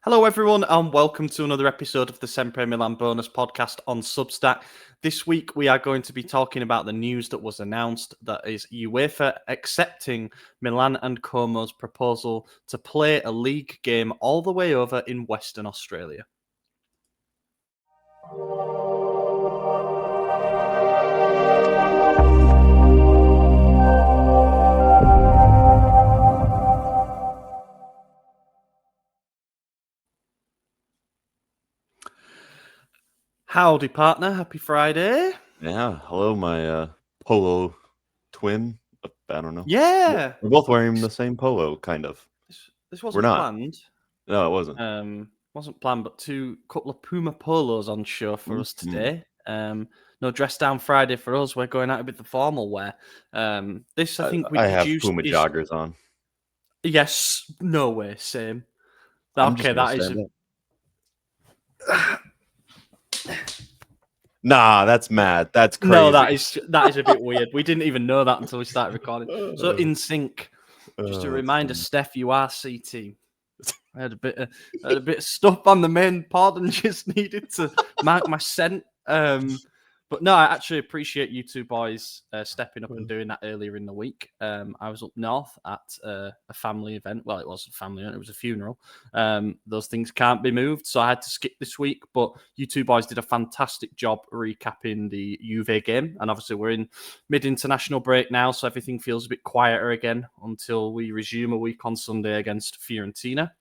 Hello, everyone, and welcome to another episode of the Sempre Milan bonus podcast on Substack. This week, we are going to be talking about the news that was announced, that is UEFA accepting Milan-Como's proposal to play a league game all the way over in Western Australia. Howdy, partner. Happy Friday. Yeah, hello, my polo twin. I don't know. Yeah. We're both wearing the same polo, kind of. This wasn't planned. No, it wasn't. Wasn't planned, but couple of Puma polos on show for us today. No dress down Friday for us. We're going out a bit the formal wear. This I think we I have deduced Puma is... joggers on. Yes, no way, same. I'm Okay, that is. Nah, that's mad. That's crazy. No, that is a bit weird. We didn't even know that until we started recording. So in sync. Just a reminder, Steph, you are C team. I had a bit of stuff on the main pod and just needed to mark my scent. But no, I actually appreciate you two boys stepping up and doing that earlier in the week. I was up north at a family event. Well, it wasn't a family event, it was a funeral. Those things can't be moved, so I had to skip this week. But you two boys did a fantastic job recapping the Juve game. And obviously we're in mid-international break now, so everything feels a bit quieter again until we resume a week on Sunday against Fiorentina.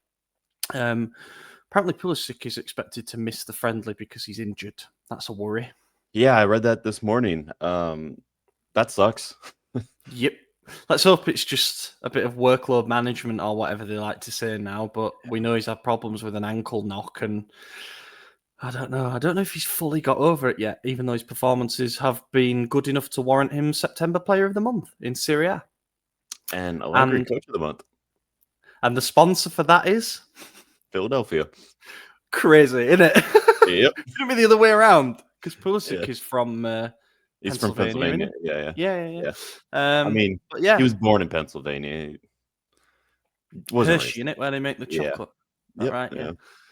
Apparently Pulisic is expected to miss the friendly because he's injured. That's a worry. Yeah, I read that this morning. That sucks. Yep. Let's hope it's just a bit of workload management or whatever they like to say now, but we know he's had problems with an ankle knock, and I don't know if he's fully got over it yet, even though his performances have been good enough to warrant him September Player of the Month in Serie A. And Allegri Coach of the Month. And the sponsor for that is? Philadelphia. Crazy, isn't it? Yep. It shouldn't be the other way around, because Pulisic is from He's from Pennsylvania. Yeah. I mean, he was born in Pennsylvania. Hershey, in it, where they make the chocolate. Yep. Right?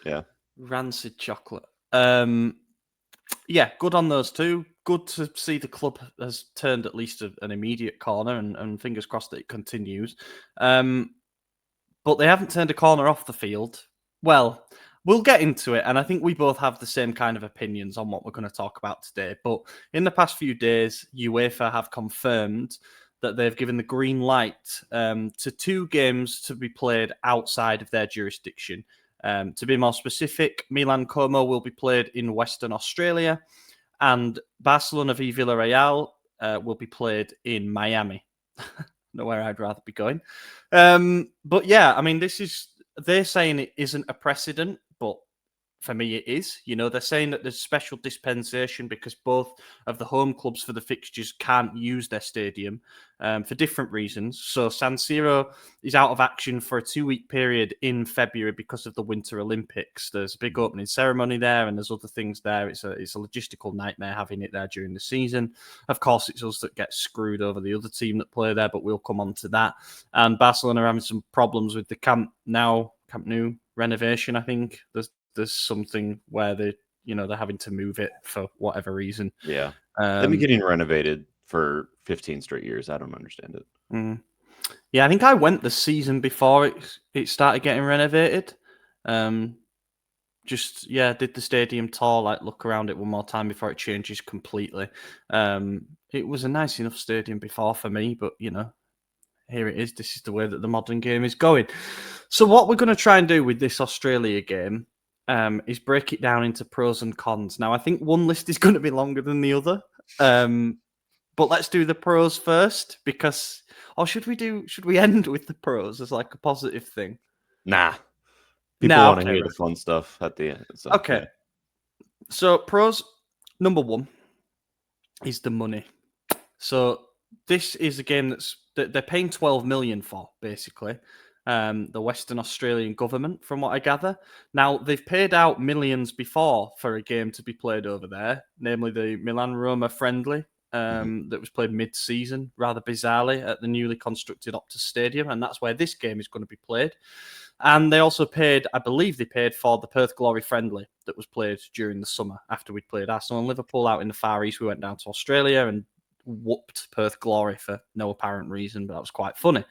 Yeah. Rancid chocolate. Yeah, good on those two. Good to see the club has turned at least an immediate corner, and fingers crossed that it continues. But they haven't turned a corner off the field. Well, we'll get into it, and I think we both have the same kind of opinions on what we're going to talk about today. But in the past few days, UEFA have confirmed that they've given the green light to 2 games to be played outside of their jurisdiction. To be more specific, Milan-Como will be played in Western Australia, and Barcelona v Villarreal will be played in Miami. Nowhere I'd rather be going. But yeah, I mean, they're saying it isn't a precedent, but for me it is. You know, they're saying that there's special dispensation because both of the home clubs for the fixtures can't use their stadium for different reasons. So San Siro is out of action for a 2-week period in February because of the Winter Olympics. There's a big opening ceremony there, and there's other things there. It's a logistical nightmare having it there during the season. Of course, it's us that get screwed over the other team that play there, but we'll come on to that. And Barcelona are having some problems with the Camp Nou renovation. I think there's something where they're having to move it for whatever reason. Yeah. They've been getting renovated for 15 straight years. I don't understand it. Yeah, I think I went the season before it started getting renovated. Did the stadium tour, look around it one more time before it changes completely. It was a nice enough stadium before for me, but here it is. This is the way that the modern game is going. So what we're going to try and do with this Australia game is break it down into pros and cons. Now, I think one list is going to be longer than the other. But let's do the pros first, should we end with the pros as a positive thing? Nah. People want to hear the fun stuff at the end. So, okay. Yeah. So pros, number 1 is the money. So this is a game that they're paying 12 million for, basically. The Western Australian government, from what I gather. Now, they've paid out millions before for a game to be played over there, namely the Milan-Roma friendly that was played mid-season, rather bizarrely, at the newly constructed Optus Stadium, and that's where this game is going to be played. And they also paid, I believe they paid for the Perth Glory friendly that was played during the summer after we'd played Arsenal and Liverpool out in the Far East. We went down to Australia and whooped Perth Glory for no apparent reason, but that was quite funny.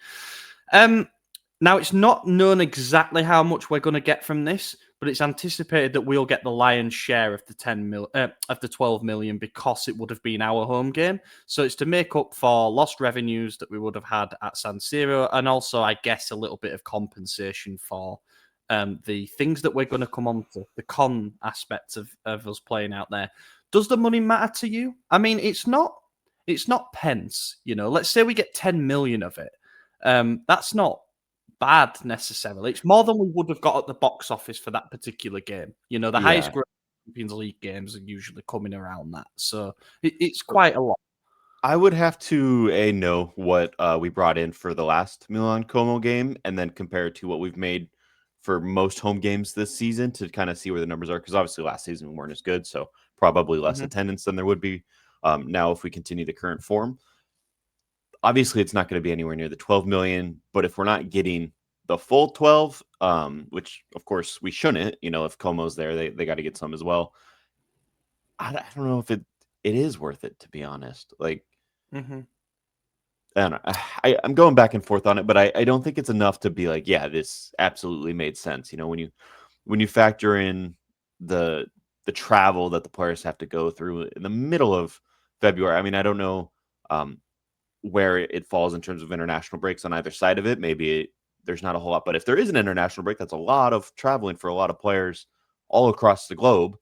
Now, it's not known exactly how much we're going to get from this, but it's anticipated that we'll get the lion's share of the 12 million because it would have been our home game. So it's to make up for lost revenues that we would have had at San Siro, and also, I guess, a little bit of compensation for the things that we're going to come on to, the con aspects of us playing out there. Does the money matter to you? I mean, it's not pence. Let's say we get 10 million of it. That's not bad necessarily. It's more than we would have got at the box office for that particular game. The highest growth Champions League games are usually coming around that, so it's quite a lot. I would have to know what we brought in for the last Milan-Como game, and then compare it to what we've made for most home games this season to kind of see where the numbers are. Because obviously last season we weren't as good, so probably less attendance than there would be now if we continue the current form. Obviously, it's not going to be anywhere near the 12 million, but if we're not getting the full 12, which of course we shouldn't, if Como's there, they got to get some as well. I don't know if it is worth it, to be honest. Like, I don't know. I'm going back and forth on it, but I don't think it's enough to be like, yeah, this absolutely made sense. When you factor in the travel that the players have to go through in the middle of February. I mean, I don't know where it falls in terms of international breaks on either side of it. Maybe there's not a whole lot, but if there is an international break, that's a lot of traveling for a lot of players all across the globe.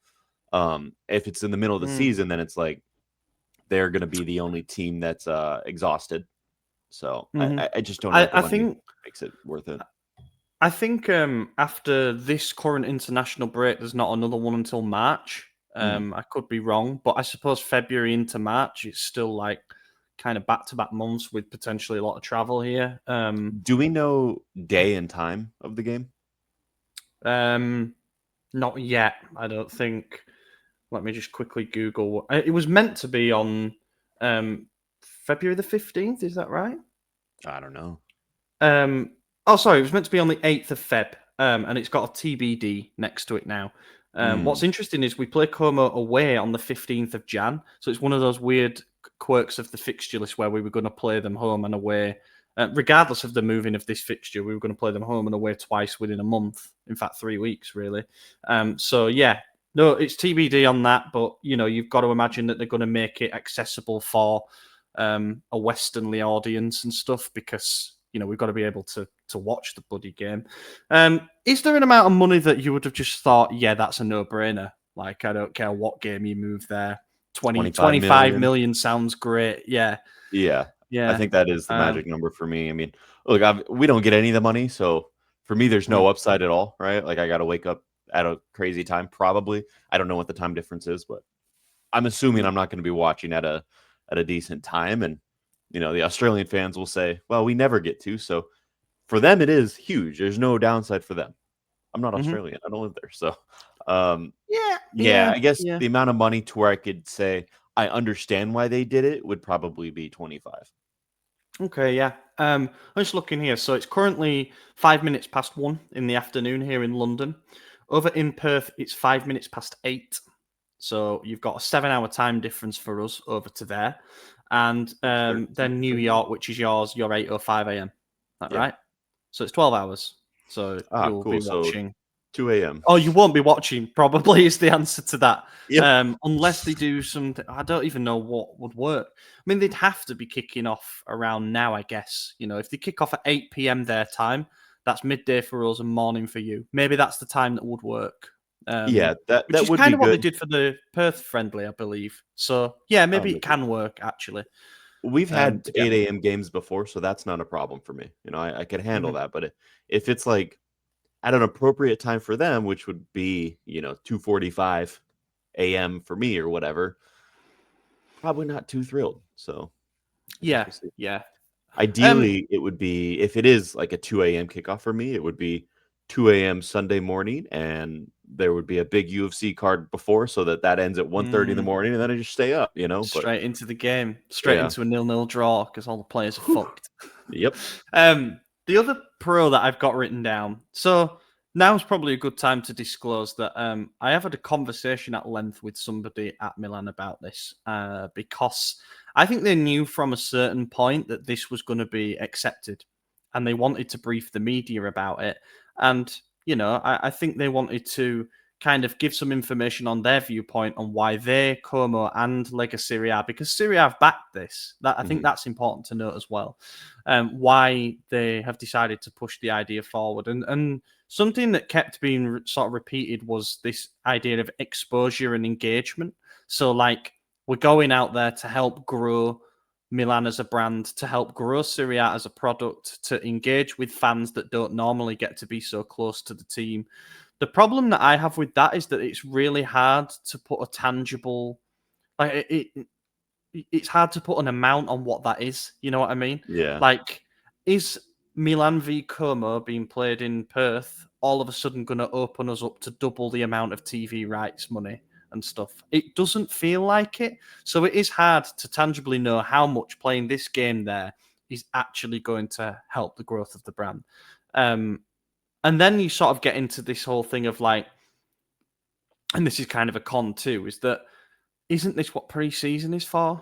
If it's in the middle of the season, then it's like they're going to be the only team that's exhausted. So I just don't know if the money makes it worth it. I think after this current international break, there's not another one until March. I could be wrong, but I suppose February into March, it's still like kind of back-to-back months with potentially a lot of travel here. Do we know day and time of the game? Not yet, I don't think. Let me just quickly Google. It was meant to be on February the 15th, is that right? I don't know. Sorry, it was meant to be on the 8th of Feb, and it's got a TBD next to it now. What's interesting is we play Como away on the 15th of Jan, so it's one of those weird quirks of the fixture list where we were going to play them home and away. Regardless of the moving of this fixture, we were going to play them home and away twice within a month. In fact, 3 weeks, really. So, yeah. No, it's TBD on that, but, you've got to imagine that they're going to make it accessible for a Westernly audience and stuff because, we've got to be able to watch the bloody game. Is there an amount of money that you would have just thought, yeah, that's a no-brainer? Like, I don't care what game you move there. 25 million sounds great. Yeah. Yeah. I think that is the magic number for me. I mean, look, we don't get any of the money, so for me, there's no upside at all, right? Like, I got to wake up at a crazy time, probably. I don't know what the time difference is, but I'm assuming I'm not going to be watching at a decent time. And, the Australian fans will say, well, we never get to. So for them, it is huge. There's no downside for them. I'm not Australian. I don't live there. So, I guess the amount of money to where I could say I understand why they did it would probably be 25. Okay, yeah. I'm just looking here. So it's currently 5 minutes past 1 in the afternoon here in London. Over in Perth, it's 5 minutes past 8. So you've got a 7-hour time difference for us over to there. And then New York, which is yours, you're 8:05 a.m. That right? So it's 12 hours. So you'll be watching. So 2 a.m. Oh, you won't be watching, probably, is the answer to that. Yep. Unless they do something. I don't even know what would work. I mean, they'd have to be kicking off around now, I guess. If they kick off at 8 p.m. their time, that's midday for us and morning for you. Maybe that's the time that would work. That which is would kind be of what good. they did for the Perth friendly, I believe. So, yeah, maybe it can work, actually. We've had 8 a.m. games before, so that's not a problem for me. I could handle that. But if it's like at an appropriate time for them, which would be, 2:45 a.m. for me or whatever, probably not too thrilled. So, yeah. Ideally, it would be, if it is like a 2 a.m. kickoff for me, it would be 2 a.m. Sunday morning, and there would be a big UFC card before so that ends at 1:30 in the morning, and then I just stay up, Straight into the game. Straight into a 0-0 draw because all the players are fucked. Yep. The other pro that I've got written down. So now's probably a good time to disclose that I have had a conversation at length with somebody at Milan about this because I think they knew from a certain point that this was going to be accepted, and they wanted to brief the media about it. And I think they wanted to kind of give some information on their viewpoint on why they, Como, and Lega Serie A, because Serie A have backed this. That I think that's important to note as well. Why they have decided to push the idea forward, and something that kept being sort of repeated was this idea of exposure and engagement. So, like, we're going out there to help grow Milan as a brand, to help grow Serie A as a product, to engage with fans that don't normally get to be so close to the team. The problem that I have with that is that it's really hard to put a tangible, like it's hard to put an amount on what that is. You know what I mean? Yeah. Like, is Milan v Como being played in Perth all of a sudden going to open us up to double the amount of TV rights money and stuff? It doesn't feel like it. So it is hard to tangibly know how much playing this game there is actually going to help the growth of the brand. And then you sort of get into this whole thing of like, and this is kind of a con too, is that isn't this what pre-season is for?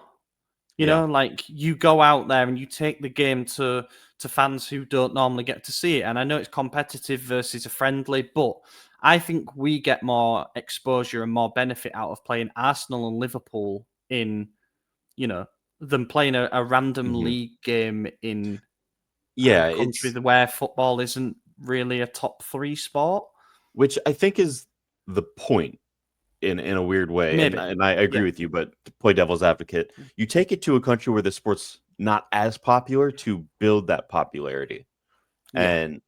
Yeah. Like you go out there and you take the game to fans who don't normally get to see it. And I know it's competitive versus a friendly, but I think we get more exposure and more benefit out of playing Arsenal and Liverpool in, than playing a random hmm league game in a Yeah. country It's where football isn't really a top three sport. which I think is the point in a weird way. And Maybe. I agree Yeah. with you, but to play devil's advocate, you take it to a country where the sport's not as popular to build that popularity. Yeah. And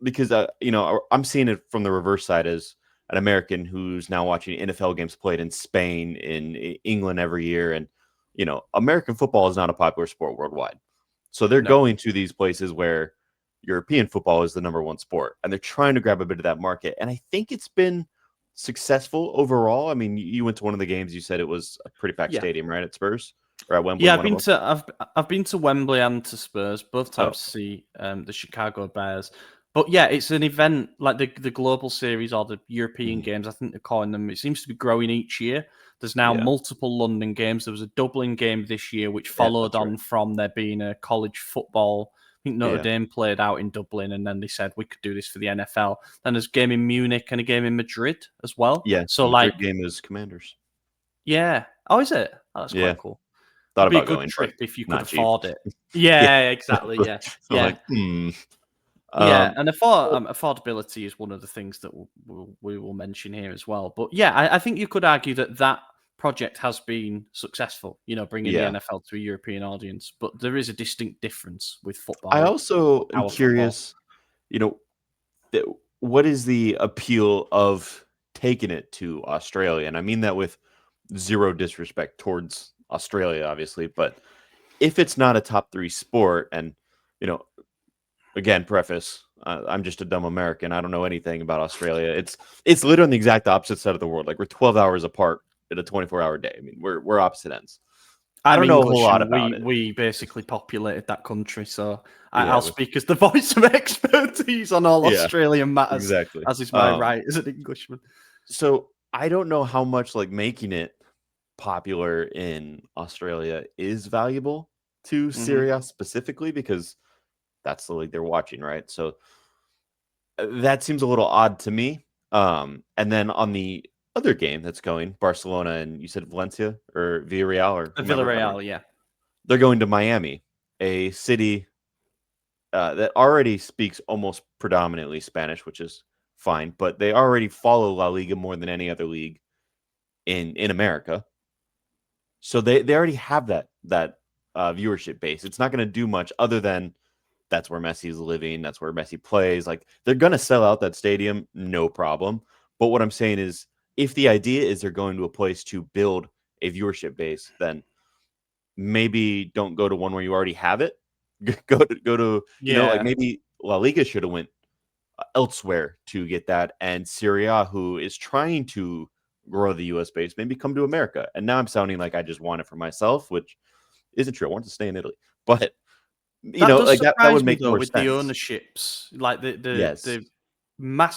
because I'm seeing it from the reverse side as an American who's now watching NFL games played in Spain, in England every year, and American football is not a popular sport worldwide. So they're No. going to these places where European football is the number one sport, and they're trying to grab a bit of that market. And I think it's been successful overall. I mean, you went to one of the games. You said it was a pretty packed Yeah. stadium, right? At Spurs or at Wembley, Yeah, one of them. I've been to Wembley and to Spurs both Oh, times to see the Chicago Bears. But yeah, it's an event like the global series or the European mhm. games. I think they're calling them. It seems to be growing each year. There's now Yeah, multiple London games. There was a Dublin game this year, which yeah, followed that's right. on from there being a college football. I think Notre Yeah, Dame played out in Dublin, and then they said we could do this for the NFL. Then there's a game in Munich and a game in Madrid as well. yeah. So The Madrid like, game is Commanders. yeah. Oh, is it? Oh, that's Yeah, quite cool. thought It'd be a about good going, but trip if you could not cheap. afford it. Yeah, Yeah, exactly. exactly. Yeah, So I'm yeah, like, hmm. yeah. Um, And well, affordability is one of the things that we will mention here as well. But yeah, I think you could argue that that project has been successful. Bringing the yeah. NFL to a European audience. But there is a distinct difference with I football, also am our football. curious, you know, th- what is the appeal of taking it to Australia? And I mean that with zero disrespect towards Australia, obviously, but if it's not a top three sport, and you know, again, preface, I'm just a dumb American. I don't know anything about Australia. It's literally on the exact opposite side of the world. Like we're 12 hours apart in a 24-hour day. I mean, we're opposite ends. I I'm don't know a whole English, lot and about we it. we basically populated that country, so Yeah, I'll with speak as the voice of expertise on all yeah, Australian matters, exactly. as is my right as an Englishman. So I don't know how much like making it popular in Australia is valuable to Hmm. Syria specifically because that's the league they're watching, right? So that seems a little odd to me. And then on the other game that's going, Barcelona and you said Valencia or Villarreal or whomever, I don't know. Villarreal, yeah. They're going to Miami, a city that already speaks almost predominantly Spanish, which is fine, but they already follow La Liga more than any other league in America. So they already have that viewership base. It's not going to do much other than that's where Messi's living. That's where Messi plays. Like they're going to sell out that stadium, no problem. But what I'm saying is, if the idea is they're going to a place to build a viewership base, then maybe don't go to one where you already have it. Go to like Yeah. maybe La Liga should have went elsewhere to get that, and Syria, who is trying to grow the U.S. base, maybe come to America. And now I'm sounding like I just want it for myself, which isn't true. I want to stay in Italy, but You That know, does like that surprise would me make though more with the sense. ownerships, like Yes. the massive